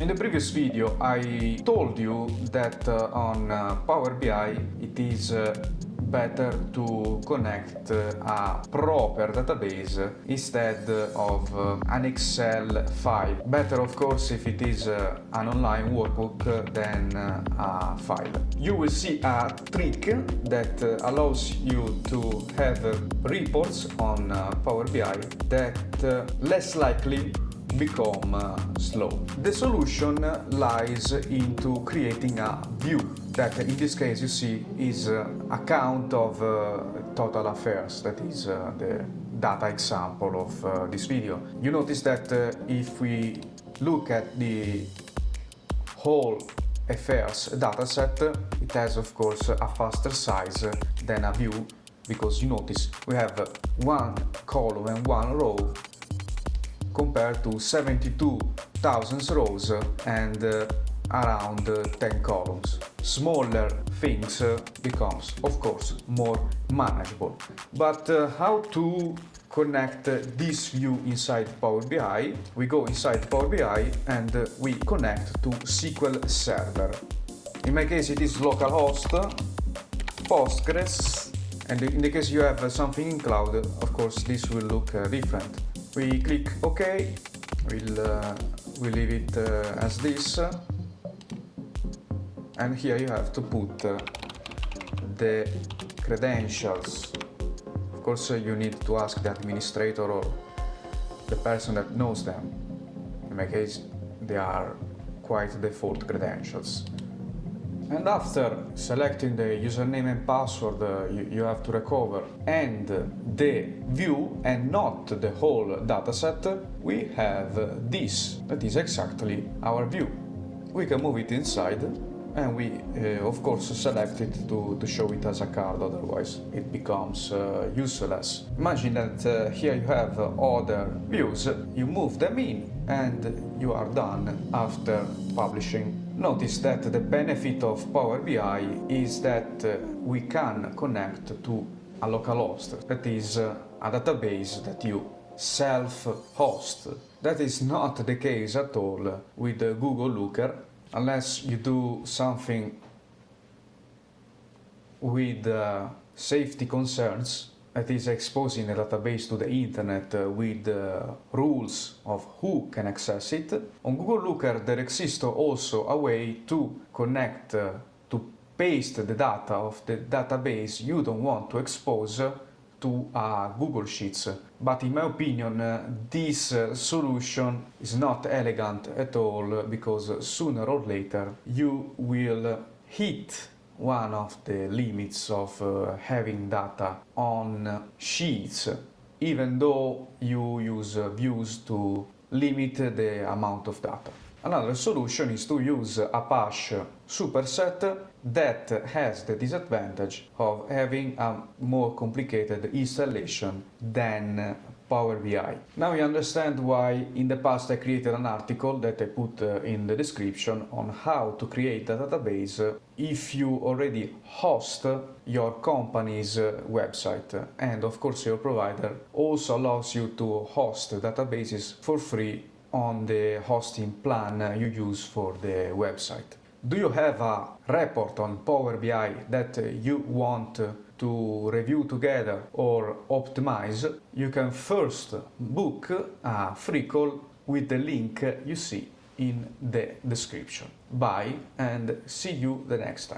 In the previous video I told you that on Power BI it is better to connect a proper database instead of an Excel file. Better of course if it is an online workbook than a file. You will see a trick that allows you to have reports on Power BI that less likely become slow. The solution lies into creating a view that in this case you see is a count of total affairs. That is the data example of this video. You notice that if we look at the whole affairs dataset, it has of course a faster size than a view, because you notice we have one column and one row compared to 72,000 rows and around 10 columns. Smaller things becomes, of course, more manageable. But how to connect this view inside Power BI? We go inside Power BI and we connect to SQL Server. In my case it is localhost, Postgres, and in the case you have something in cloud, of course this will look different. We click OK, we'll leave it as this, and here you have to put the credentials. Of course you need to ask the administrator or the person that knows them. In my case they are quite default credentials. And after selecting the username and password you have to recover and the view and not the whole dataset, we have this. That is exactly our view. We can move it inside and we of course select it to show it as a card, otherwise it becomes useless. Imagine that here you have other views, you move them in and you are done after publishing. Notice that the benefit of Power BI is that we can connect to a localhost, that is a database that you self-host. That is not the case at all with Google Looker, unless you do something with safety concerns, that is exposing a database to the internet with rules of who can access it. On Google Looker there exists also a way to connect, to paste the data of the database you don't want to expose to Google Sheets. But in my opinion this solution is not elegant at all, because sooner or later you will hit one of the limits of having data on sheets, even though you use views to limit the amount of data. Another solution is to use Apache Superset that has the disadvantage of having a more complicated installation than Power BI. Now you understand why in the past I created an article that I put in the description on how to create a database if you already host your company's website, and of course your provider also allows you to host databases for free on the hosting plan you use for the website. Do you have a report on Power BI that you want to review together or optimize? You can first book a free call with the link you see in the description. Bye and see you the next time.